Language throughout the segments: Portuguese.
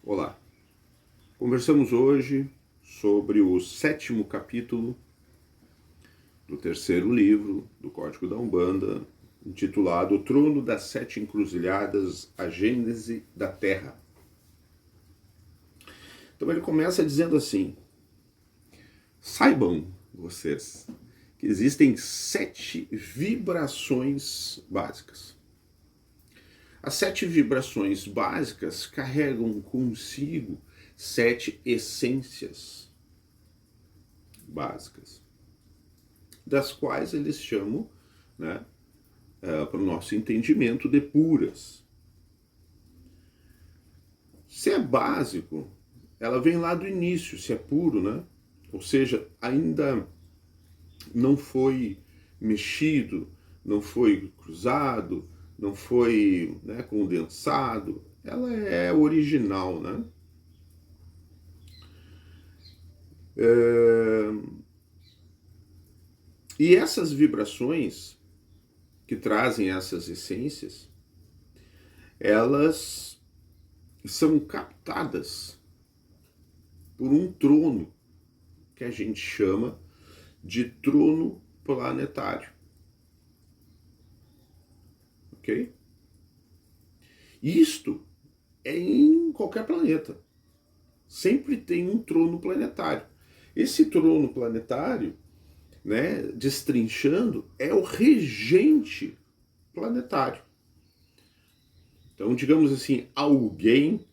Olá, conversamos hoje sobre o 7º capítulo do 3º livro do Código da Umbanda, intitulado O Trono das Sete Encruzilhadas, a Gênese da Terra. Então ele começa dizendo assim: saibam vocês que existem 7 vibrações básicas. As 7 vibrações básicas carregam consigo 7 essências básicas, das quais eles chamam, para o nosso entendimento, de puras. Se é básico, ela vem lá do início, se é puro, né? Ou seja, ainda não foi mexido, não foi cruzado, não foi condensado, ela é original, né? E essas vibrações que trazem essas essências, elas são captadas por um trono que a gente chama de trono planetário. Ok? Isto é em qualquer planeta. Sempre tem um trono planetário. Esse trono planetário, destrinchando, é o regente planetário. Então, digamos assim, alguém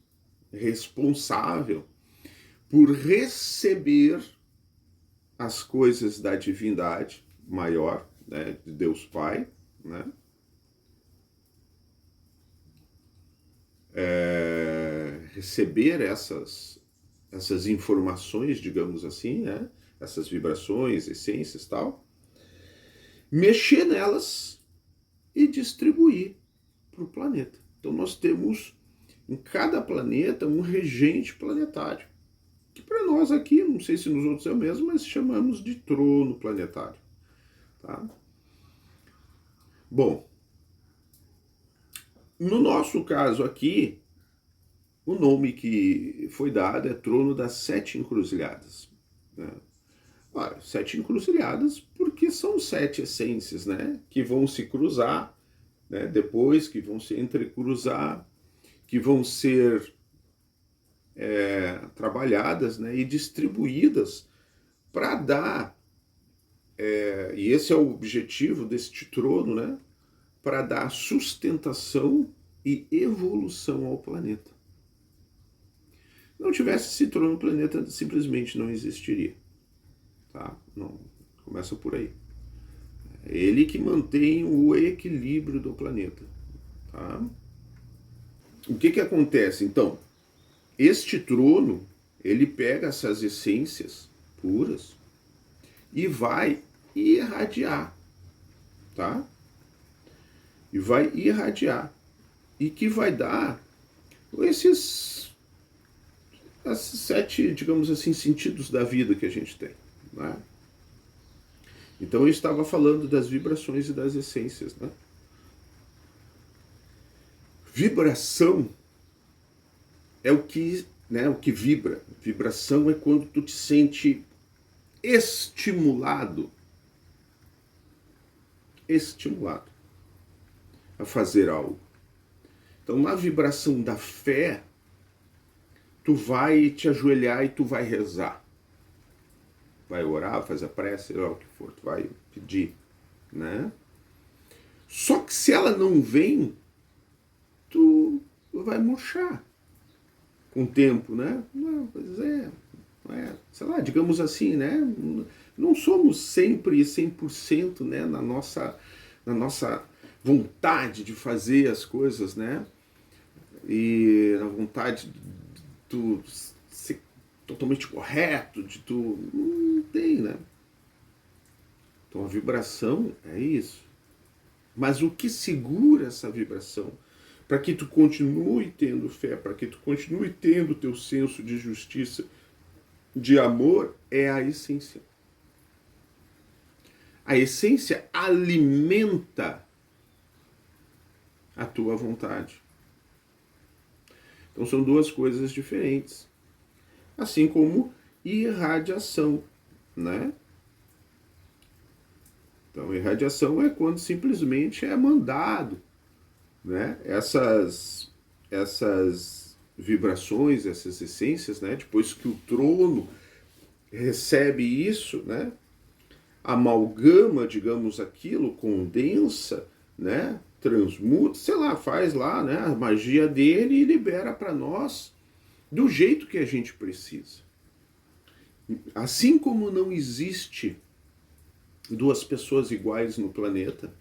responsável por receber as coisas da divindade maior, de Deus Pai, receber essas informações, digamos assim, essas vibrações, essências e tal, mexer nelas e distribuir para o planeta. Então nós temos em cada planeta um regente planetário, que para nós aqui, não sei se nos outros é o mesmo, mas chamamos de trono planetário. Tá? Bom, no nosso caso aqui, o nome que foi dado é Trono das Sete Encruzilhadas. Ora, 7 encruzilhadas porque são 7 essências, que vão se cruzar, depois que vão se entrecruzar, que vão ser trabalhadas, e distribuídas para dar, e esse é o objetivo deste trono, para dar sustentação e evolução ao planeta. Não tivesse esse trono, o planeta simplesmente não existiria. Tá? Não, começa por aí. É ele que mantém o equilíbrio do planeta. Tá? O que acontece? Então, este trono, ele pega essas essências puras e vai irradiar. Tá? E vai irradiar. E que vai dar esses 7, digamos assim, sentidos da vida que a gente tem. Então eu estava falando das vibrações e das essências. Vibração é o que vibra. Vibração é quando tu te sente estimulado a fazer algo. Então na vibração da fé, tu vai te ajoelhar e tu vai rezar. Vai orar, fazer a prece, o que for, tu vai pedir, Só que se ela não vem, tu vai murchar com o tempo, Não, pois sei lá, digamos assim, Não somos sempre 100%, na nossa vontade de fazer as coisas, E na vontade de tu ser totalmente correto, de tu... Não tem, Então a vibração é isso. Mas o que segura essa vibração? Para que tu continue tendo fé, para que tu continue tendo teu senso de justiça, de amor, é a essência. A essência alimenta a tua vontade. Então são duas coisas diferentes. Assim como irradiação, né? Então irradiação é quando simplesmente é mandado, né? Essas vibrações, essas essências, né? Depois que o trono recebe isso, né? Amalgama, digamos, aquilo, condensa, né? Transmuta, sei lá, faz lá, né? A magia dele e libera para nós do jeito que a gente precisa. Assim como não existe duas pessoas iguais no planeta,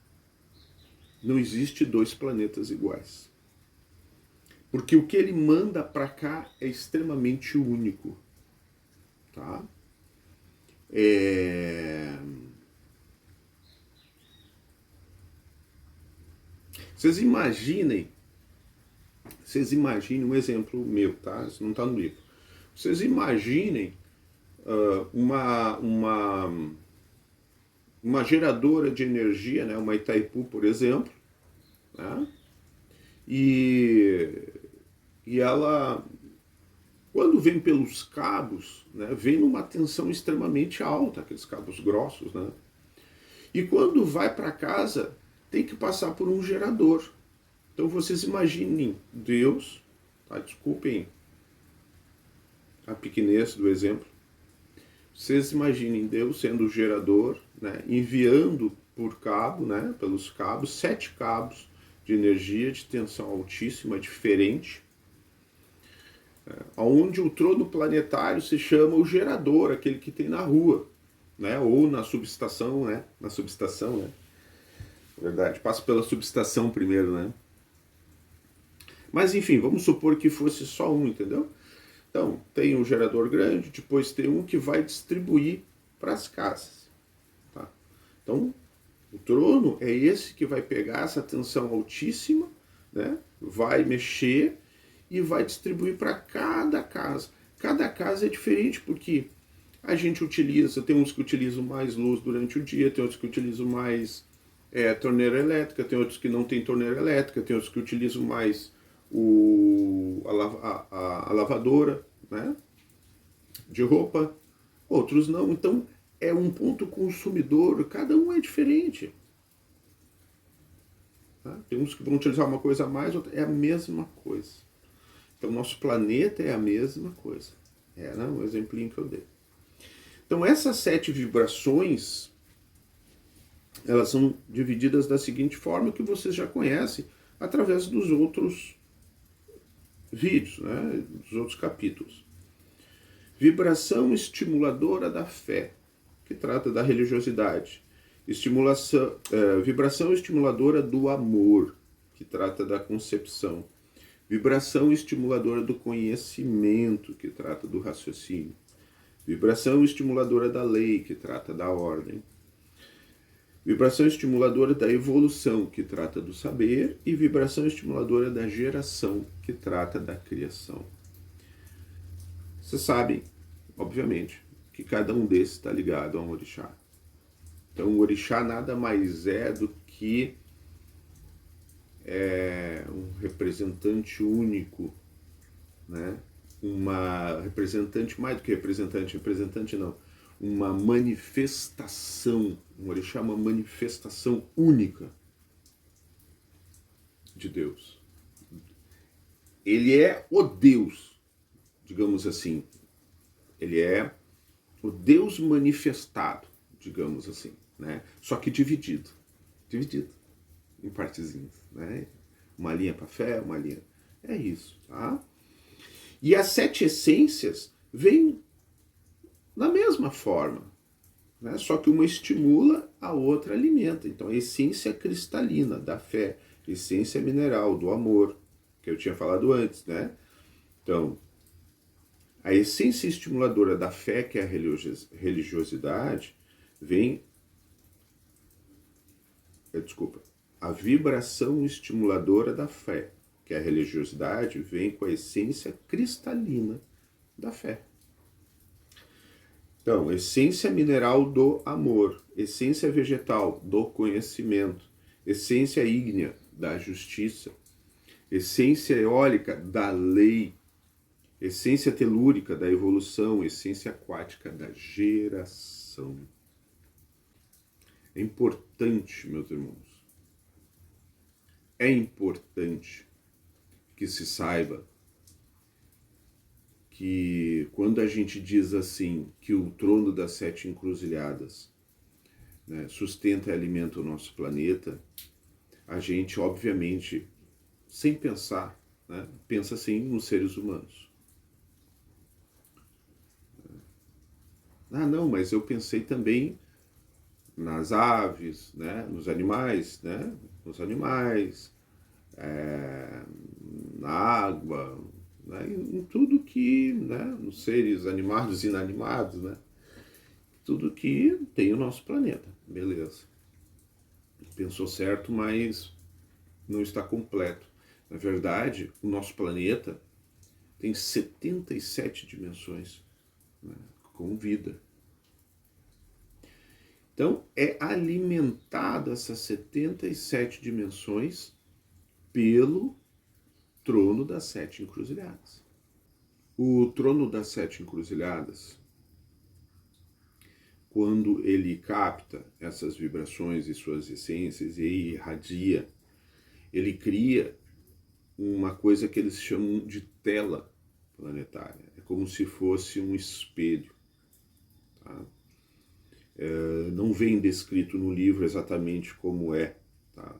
não existe dois planetas iguais. Porque o que ele manda para cá é extremamente único, tá? Vocês imaginem um exemplo meu, tá? Isso não está no livro. Vocês imaginem uma geradora de energia, né? Uma Itaipu, por exemplo, né? E ela, quando vem pelos cabos, né, vem numa tensão extremamente alta, aqueles cabos grossos, né? E quando vai para casa, tem que passar por um gerador. Então vocês imaginem Deus, tá? Desculpem a pequenez do exemplo. Vocês imaginem Deus sendo o gerador, né, enviando por cabo, né, pelos cabos, 7 cabos de energia de tensão altíssima, diferente, onde o trono planetário se chama o gerador, aquele que tem na rua, né, ou na subestação, né, na verdade, passa pela subestação primeiro, né. Mas enfim, vamos supor que fosse só um, entendeu? Então, tem um gerador grande, depois tem um que vai distribuir para as casas. Tá? Então, o trono é esse que vai pegar essa tensão altíssima, né? Vai mexer e vai distribuir para cada casa. Cada casa é diferente, porque a gente utiliza, tem uns que utilizam mais luz durante o dia, tem outros que utilizam mais torneira elétrica, tem outros que não tem torneira elétrica, tem outros que utilizam mais a lavadora, né, de roupa, outros não. Então é um ponto consumidor, cada um é diferente. Tá? Tem uns que vão utilizar uma coisa a mais, outra é a mesma coisa. Então nosso planeta é a mesma coisa. Né, um exemplinho que eu dei. Então essas 7 vibrações, elas são divididas da seguinte forma, que vocês já conhecem através dos outros vídeos, né, dos outros capítulos. Vibração estimuladora da fé, que trata da religiosidade. Vibração estimuladora do amor, que trata da concepção. Vibração estimuladora do conhecimento, que trata do raciocínio. Vibração estimuladora da lei, que trata da ordem. Vibração estimuladora da evolução, que trata do saber, e vibração estimuladora da geração, que trata da criação. Vocês sabem, obviamente, que cada um desses está ligado a um orixá. Então o orixá nada mais é do que um representante único, né? Uma representante, mais do que representante não, uma manifestação, um orixá é uma manifestação única de Deus. Ele é o Deus, digamos assim. Ele é o Deus manifestado, digamos assim, né? Só que dividido em partezinhas, né? Uma linha para fé, uma linha... É isso, tá? E as 7 essências vêm da mesma forma, né? Só que uma estimula, a outra alimenta. Então a essência cristalina da fé, essência mineral do amor, que eu tinha falado antes, né? Então, a essência estimuladora da fé, que é a religiosidade, vem... A vibração estimuladora da fé, que é a religiosidade, vem com a essência cristalina da fé. Então, essência mineral do amor, essência vegetal do conhecimento, essência ígnea da justiça, essência eólica da lei, essência telúrica da evolução, essência aquática da geração. É importante, meus irmãos, é importante que se saiba que quando a gente diz assim, que o trono das 7 encruzilhadas, né, sustenta e alimenta o nosso planeta, a gente, obviamente, sem pensar, né, pensa assim nos seres humanos. Ah, não, mas eu pensei também nas aves, né, nos animais, na água, né, em tudo que, né, nos seres animados e inanimados, né, tudo que tem o nosso planeta, beleza. Pensou certo, mas não está completo. Na verdade, o nosso planeta tem 77 dimensões, né, com vida. Então, é alimentado essas 77 dimensões pelo trono das 7 encruzilhadas. O trono das 7 encruzilhadas, quando ele capta essas vibrações e suas essências e irradia, ele cria uma coisa que eles chamam de tela planetária. É como se fosse um espelho. Tá? Não vem descrito no livro exatamente como é, tá?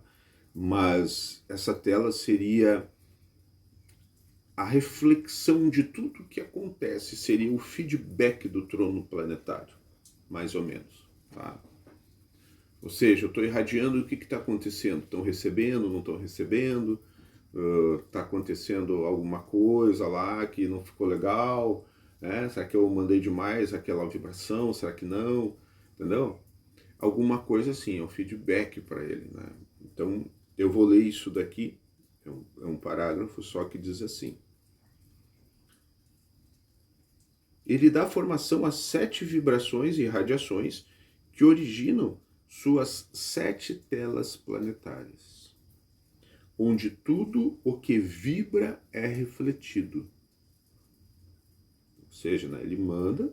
Mas essa tela seria a reflexão de tudo que acontece, seria o feedback do trono planetário, mais ou menos. Tá? Ou seja, eu estou irradiando o que está acontecendo. Estão recebendo, não estão recebendo? Está acontecendo alguma coisa lá que não ficou legal? Né? Será que eu mandei demais aquela vibração? Será que não? Entendeu? Alguma coisa assim, é um feedback para ele. Né? Então, eu vou ler isso daqui. É um parágrafo só que diz assim. Ele dá formação a 7 vibrações e radiações que originam suas 7 telas planetárias, onde tudo o que vibra é refletido. Ou seja, né, ele manda,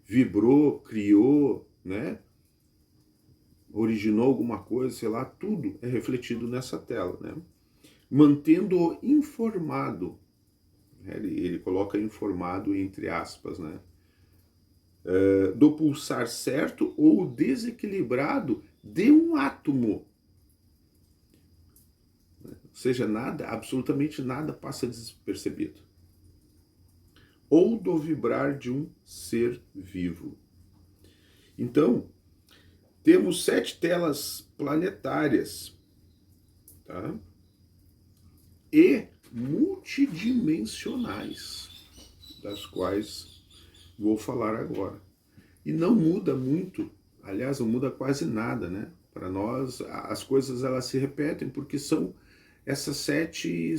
vibrou, criou, né, originou alguma coisa, sei lá, tudo é refletido nessa tela, né, mantendo-o informado. Ele coloca informado entre aspas, né, do pulsar certo ou desequilibrado de um átomo. Ou seja, nada, absolutamente nada passa despercebido. Ou do vibrar de um ser vivo. Então, temos 7 telas planetárias, tá? E multidimensionais, das quais vou falar agora. E não muda muito, aliás, não muda quase nada, né? Para nós, as coisas elas se repetem porque são 7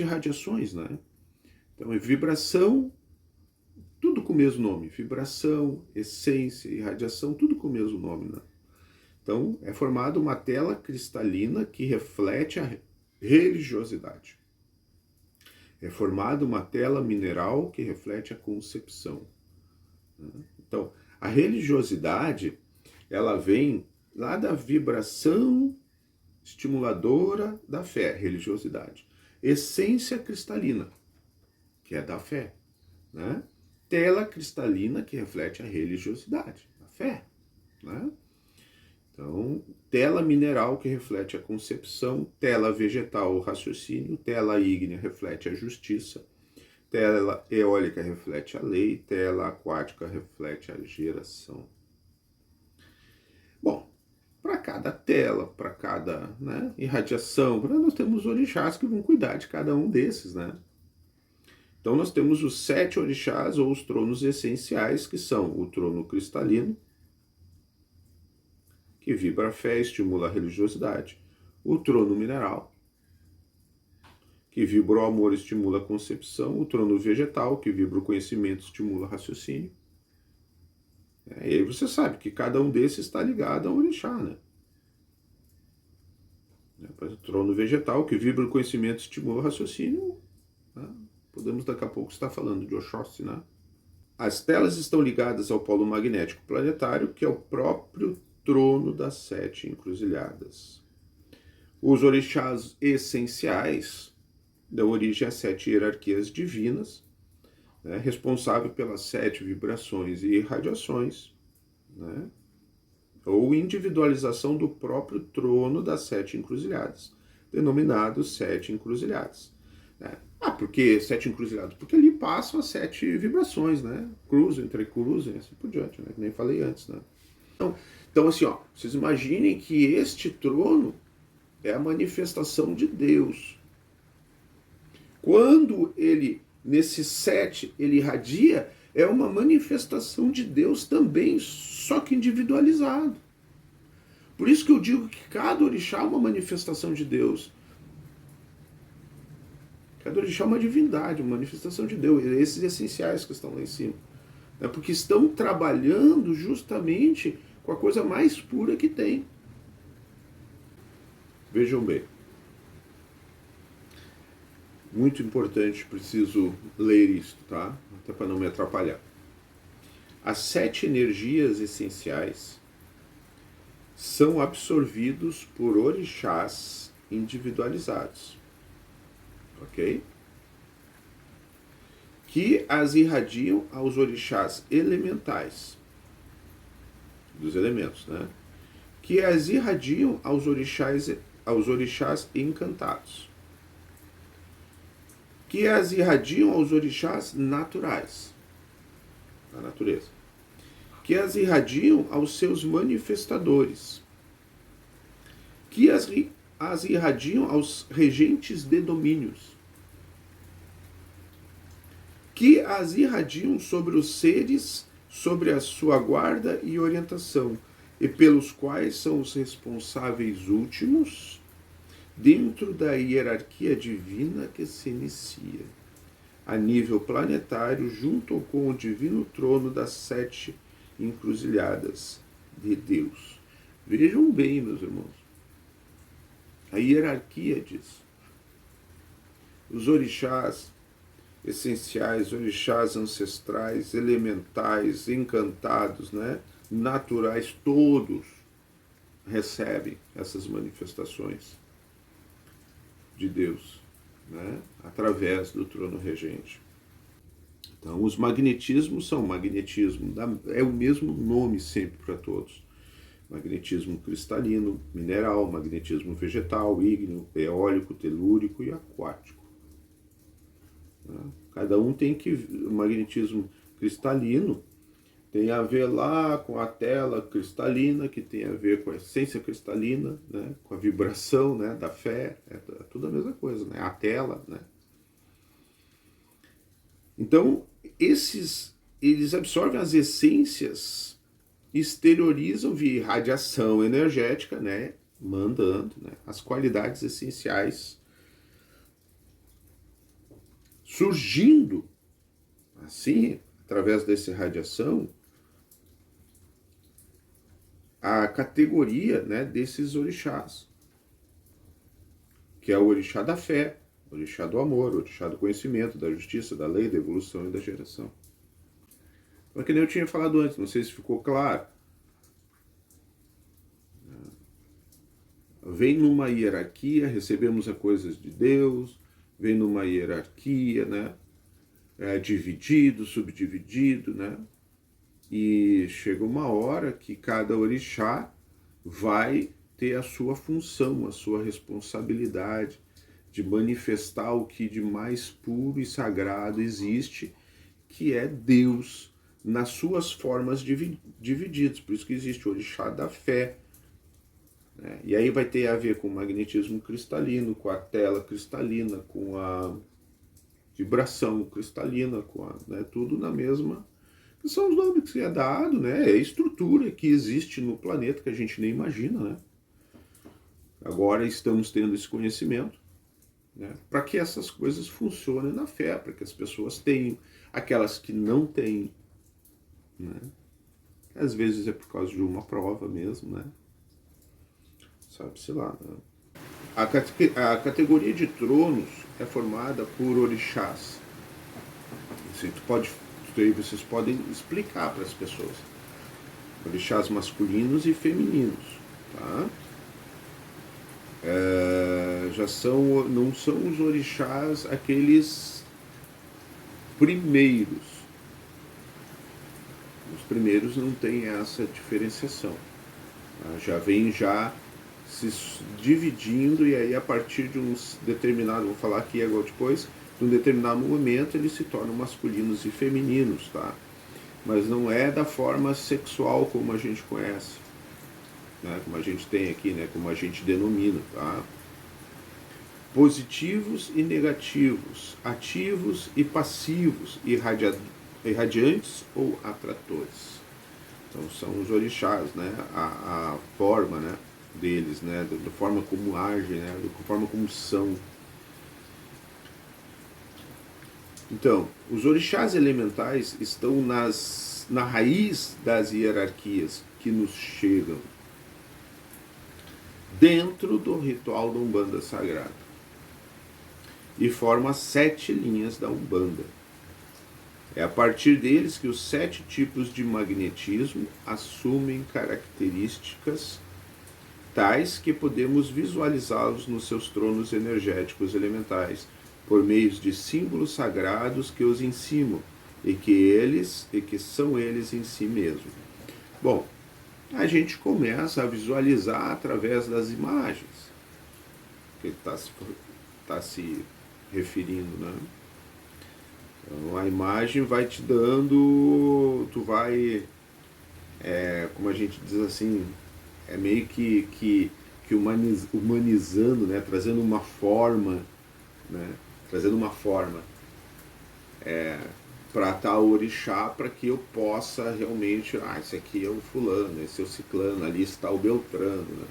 radiações, né? Então, é vibração, tudo com o mesmo nome. Vibração, essência e radiação, tudo com o mesmo nome, né? Então, é formada uma tela cristalina que reflete a religiosidade. É formada uma tela mineral que reflete a concepção. Então, a religiosidade, ela vem lá da vibração estimuladora da fé, religiosidade. Essência cristalina, que é da fé, né? Tela cristalina, que reflete a religiosidade, a fé, né? Então, tela mineral, que reflete a concepção, tela vegetal, o raciocínio, tela ígnea, reflete a justiça, tela eólica reflete a lei, tela aquática reflete a geração. Bom, para cada tela, para cada, né, irradiação, nós temos orixás que vão cuidar de cada um desses, né? Então nós temos os 7 orixás ou os tronos essenciais, que são o trono cristalino, que vibra a fé e estimula a religiosidade, o trono mineral, que vibra o amor e estimula a concepção, o trono vegetal, que vibra o conhecimento e estimula o raciocínio. E aí você sabe que cada um desses está ligado a um orixá, né? né? Trono vegetal, que vibra o conhecimento e estimula o raciocínio. Né? Podemos daqui a pouco estar falando de Oxóssi, né? As telas estão ligadas ao polo magnético planetário, que é o próprio trono das 7 encruzilhadas. Os orixás essenciais dão origem às 7 hierarquias divinas, né, responsável pelas 7 vibrações e irradiações, né, ou individualização do próprio trono das 7 encruzilhadas, denominados 7 encruzilhadas. Né? Por que 7 encruzilhadas? Porque ali passam as 7 vibrações, né? Cruzam, entrecruzam e assim por diante, né? Que nem falei antes, né? Então assim, ó, vocês imaginem que este trono é a manifestação de Deus. Quando ele, nesses 7, ele irradia, é uma manifestação de Deus também, só que individualizado. Por isso que eu digo que cada orixá é uma manifestação de Deus. Cada orixá é uma divindade, uma manifestação de Deus. Esses essenciais que estão lá em cima. Porque estão trabalhando justamente com a coisa mais pura que tem. Vejam bem. Muito importante, preciso ler isso, tá? Até para não me atrapalhar. As 7 energias essenciais são absorvidos por orixás individualizados, ok? Que as irradiam aos orixás elementais, dos elementos, né? Que as irradiam aos orixás encantados, que as irradiam aos orixás naturais, da natureza, que as irradiam aos seus manifestadores, que as irradiam aos regentes de domínios, que as irradiam sobre os seres, sobre a sua guarda e orientação, e pelos quais são os responsáveis últimos dentro da hierarquia divina que se inicia a nível planetário junto com o divino trono das 7 encruzilhadas de Deus. Vejam bem, meus irmãos, a hierarquia disso. Os orixás essenciais, orixás ancestrais, elementais, encantados, né, naturais, todos recebem essas manifestações de Deus, né, através do trono regente. Então, os magnetismos são magnetismo, é o mesmo nome sempre para todos. Magnetismo cristalino, mineral, magnetismo vegetal, ígneo, eólico, telúrico e aquático. Cada um tem que... O magnetismo cristalino tem a ver lá com a tela cristalina, que tem a ver com a essência cristalina, né, com a vibração, né, da fé, é tudo a mesma coisa, né, a tela, né. Então, eles absorvem as essências, exteriorizam via radiação energética, né, mandando, né, as qualidades essenciais, surgindo, assim, através dessa radiação, a categoria, né, desses orixás, que é o orixá da fé, o orixá do amor, o orixá do conhecimento, da justiça, da lei, da evolução e da geração. Mas que nem eu tinha falado antes, não sei se ficou claro. Vem numa hierarquia, recebemos as coisas de Deus, vem numa hierarquia, né, dividido, subdividido, né, e chega uma hora que cada orixá vai ter a sua função, a sua responsabilidade de manifestar o que de mais puro e sagrado existe, que é Deus, nas suas formas divididas. Por isso que existe o orixá da fé, né? E aí vai ter a ver com o magnetismo cristalino, com a tela cristalina, com a vibração cristalina, com a, né, tudo na mesma... São os nomes que é dado, né? É a estrutura que existe no planeta que a gente nem imagina, né? Agora estamos tendo esse conhecimento, né, para que essas coisas funcionem na fé, para que as pessoas tenham, aquelas que não têm, né? Às vezes é por causa de uma prova mesmo, né? Sabe-se lá, né? A categoria de tronos é formada por orixás. Vocês podem explicar para as pessoas. Orixás masculinos e femininos. Tá? Não são os orixás aqueles primeiros. Os primeiros não têm essa diferenciação. Tá? Já vem se dividindo, e aí a partir de um determinado, vou falar aqui agora depois, de um determinado momento eles se tornam masculinos e femininos, tá? Mas não é da forma sexual como a gente conhece, né? Como a gente tem aqui, né? Como a gente denomina, tá? Positivos e negativos, ativos e passivos, irradiantes ou atratores. Então são os orixás, né? A forma, né, deles, né? Da forma como agem, né? Da forma como são. Então, os orixás elementais estão na raiz das hierarquias que nos chegam dentro do ritual da Umbanda Sagrada e formam as 7 linhas da Umbanda. É a partir deles que os 7 tipos de magnetismo assumem características tais que podemos visualizá-los nos seus tronos energéticos elementais, por meio de símbolos sagrados que os encimam e que são eles em si mesmos. Bom, a gente começa a visualizar através das imagens que está se referindo, né? Então, a imagem vai te dando, tu vai, como a gente diz assim, é meio que humanizando, né? Trazendo uma forma, né? Trazendo uma forma para tal orixá, para que eu possa realmente, esse aqui é o fulano, esse é o ciclano, ali está o beltrano, né?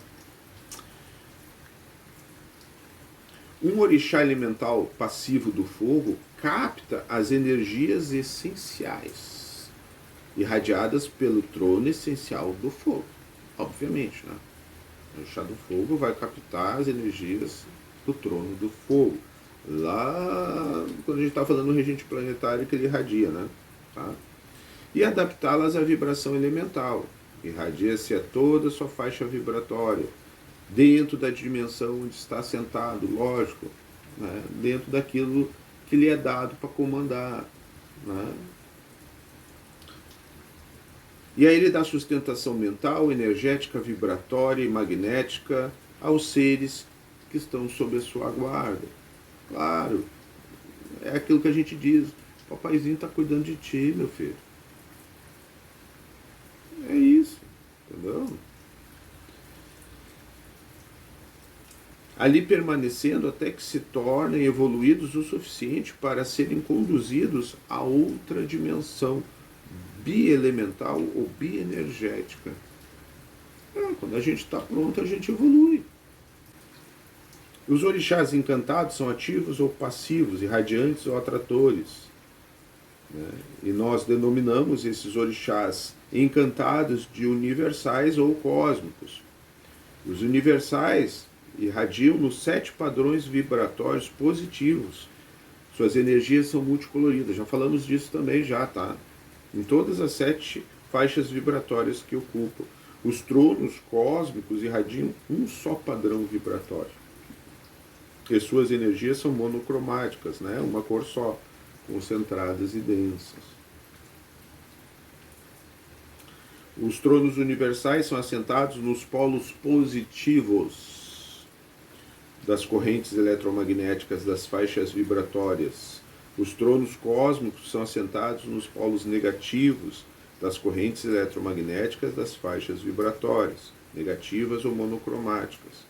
Um orixá elemental passivo do fogo capta as energias essenciais irradiadas pelo trono essencial do fogo, obviamente, né? O orixá do fogo vai captar as energias do trono do fogo. Lá, quando a gente está falando do regente planetário, que ele irradia, né? Tá? E adaptá-las à vibração elemental. Irradia-se a toda a sua faixa vibratória, dentro da dimensão onde está sentado, lógico, né? Dentro daquilo que lhe é dado para comandar, né? E aí ele dá sustentação mental, energética, vibratória e magnética aos seres que estão sob a sua guarda. Claro, é aquilo que a gente diz, o papaizinho está cuidando de ti, meu filho. É isso, entendeu? Ali permanecendo até que se tornem evoluídos o suficiente para serem conduzidos a outra dimensão bielemental ou bienergética. Quando a gente está pronto, a gente evolui. Os orixás encantados são ativos ou passivos, irradiantes ou atratores, né? E nós denominamos esses orixás encantados de universais ou cósmicos. Os universais irradiam nos 7 padrões vibratórios positivos. Suas energias são multicoloridas. Já falamos disso também, tá? Em todas as 7 faixas vibratórias que ocupam. Os tronos cósmicos irradiam um só padrão vibratório. E suas energias são monocromáticas, né? Uma cor só, concentradas e densas. Os tronos universais são assentados nos polos positivos das correntes eletromagnéticas das faixas vibratórias. Os tronos cósmicos são assentados nos polos negativos das correntes eletromagnéticas das faixas vibratórias, negativas ou monocromáticas.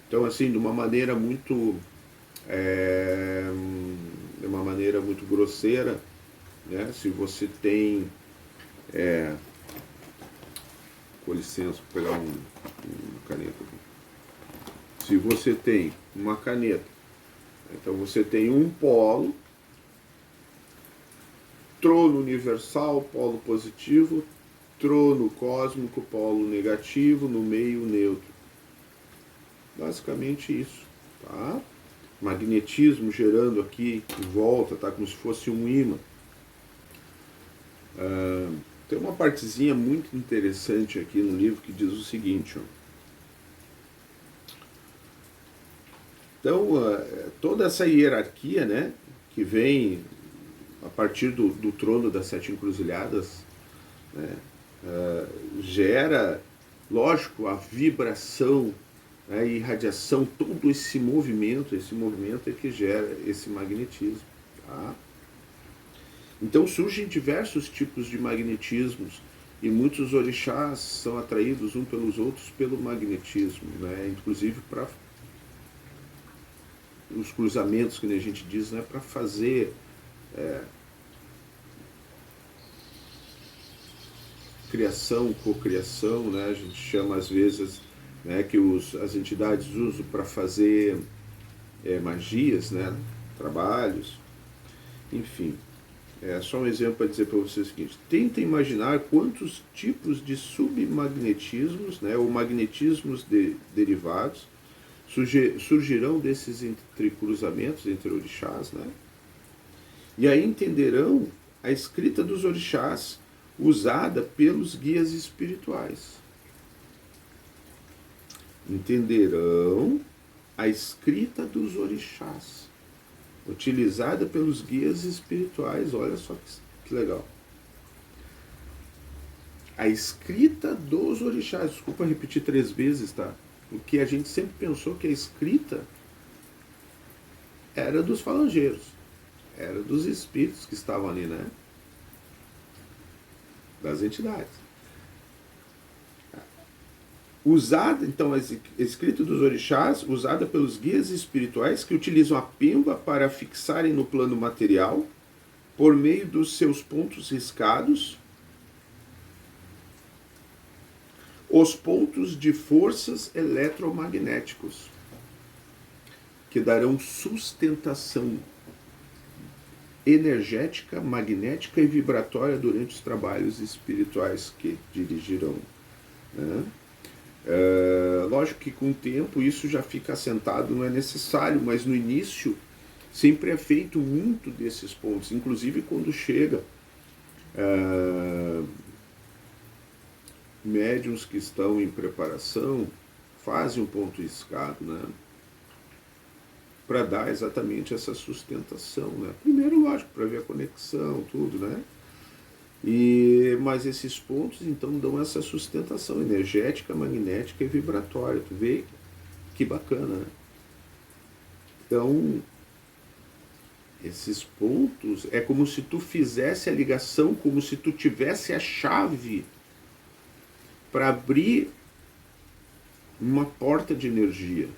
Então, assim, de uma maneira muito grosseira, né? Se você tem, com licença, vou pegar uma caneta aqui. Se você tem uma caneta, então você tem um polo, trono universal, polo positivo, trono cósmico, polo negativo, no meio neutro. Basicamente isso, tá? Magnetismo gerando aqui em volta, tá? Como se fosse um ímã. Tem uma partezinha muito interessante aqui no livro que diz o seguinte, ó. Então, toda essa hierarquia, né, que vem a partir do trono das sete encruzilhadas, né, gera, lógico, a vibração, né, a irradiação, todo esse movimento é que gera esse magnetismo. Tá? Então surgem diversos tipos de magnetismos e muitos orixás são atraídos uns pelos outros pelo magnetismo, né, inclusive para os cruzamentos, que a gente diz, né, para fazer criação, cocriação, né, a gente chama às vezes, né, que as entidades usam para fazer magias, né, trabalhos, enfim. É só um exemplo para dizer para vocês o seguinte: tenta imaginar quantos tipos de submagnetismos, né, ou magnetismos derivados surgirão desses entrecruzamentos entre orixás, né? E aí entenderão a escrita dos orixás usada pelos guias espirituais. Entenderão a escrita dos orixás utilizada pelos guias espirituais. Olha só que legal. A escrita dos orixás. Desculpa repetir 3 vezes, tá? Porque a gente sempre pensou que a escrita era dos falangeiros, era dos espíritos que estavam ali, né? Das entidades. Usada, então, a escrita dos orixás, usada pelos guias espirituais que utilizam a pemba para fixarem no plano material, por meio dos seus pontos riscados, os pontos de forças eletromagnéticos, que darão sustentação energética, magnética e vibratória durante os trabalhos espirituais que dirigirão. Né? Lógico que com o tempo isso já fica assentado, não é necessário, mas no início sempre é feito muito desses pontos, inclusive quando chega médiuns que estão em preparação fazem um ponto riscado, né? Para dar exatamente essa sustentação, né? Primeiro, lógico, para ver a conexão, tudo, né? Mas esses pontos, então, dão essa sustentação energética, magnética e vibratória. Tu vê que bacana, né? Então, esses pontos é como se tu fizesse a ligação, como se tu tivesse a chave para abrir uma porta de energia.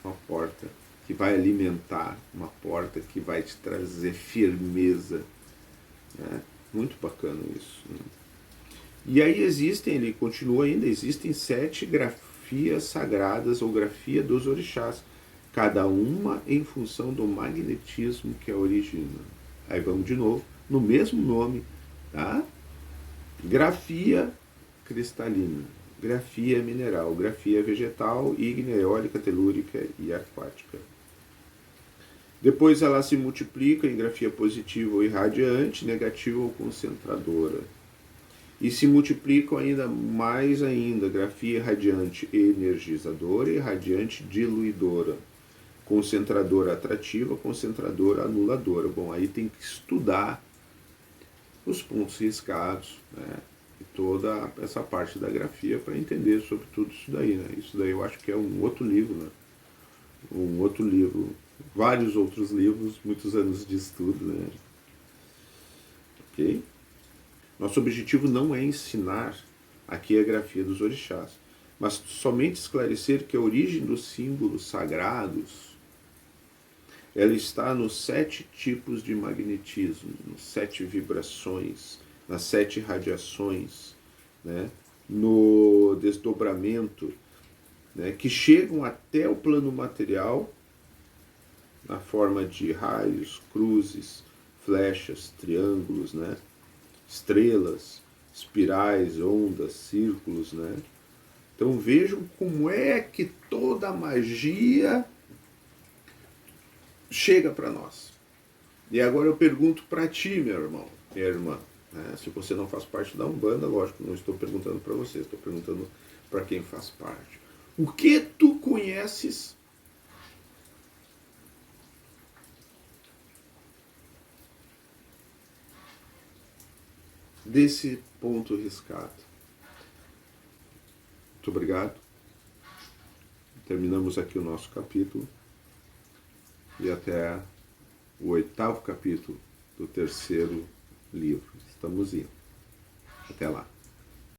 Uma porta que vai alimentar, uma porta que vai te trazer firmeza. Né? Muito bacana isso. Né? E aí existem, ele continua ainda, existem 7 grafias sagradas, ou grafia dos orixás, cada uma em função do magnetismo que a origina. Aí vamos de novo, no mesmo nome, tá? Grafia cristalina, grafia mineral, grafia vegetal, ígnea, eólica, telúrica e aquática. Depois ela se multiplica em grafia positiva ou irradiante, negativa ou concentradora. E se multiplicam ainda mais ainda, grafia irradiante energizadora e irradiante diluidora. Concentradora atrativa, concentradora anuladora. Bom, aí tem que estudar os pontos riscados, né? E toda essa parte da grafia para entender sobre tudo isso daí, né? Isso daí eu acho que é um outro livro, né? Um outro livro, vários outros livros, muitos anos de estudo, né? Ok? Nosso objetivo não é ensinar aqui a grafia dos orixás, mas somente esclarecer que a origem dos símbolos sagrados ela está nos 7 tipos de magnetismo, nas 7 vibrações, nas 7 radiações, né? No desdobramento, né? Que chegam até o plano material na forma de raios, cruzes, flechas, triângulos, né? Estrelas, espirais, ondas, círculos, né? Então vejam como é que toda a magia chega para nós. E agora eu pergunto para ti, meu irmão, minha irmã, né? Se você não faz parte da Umbanda, lógico, não estou perguntando para você, estou perguntando para quem faz parte. O que tu conheces desse ponto riscado? Muito obrigado. Terminamos aqui o nosso capítulo. E até o 8º capítulo do 3º livro. Estamos indo. Até lá.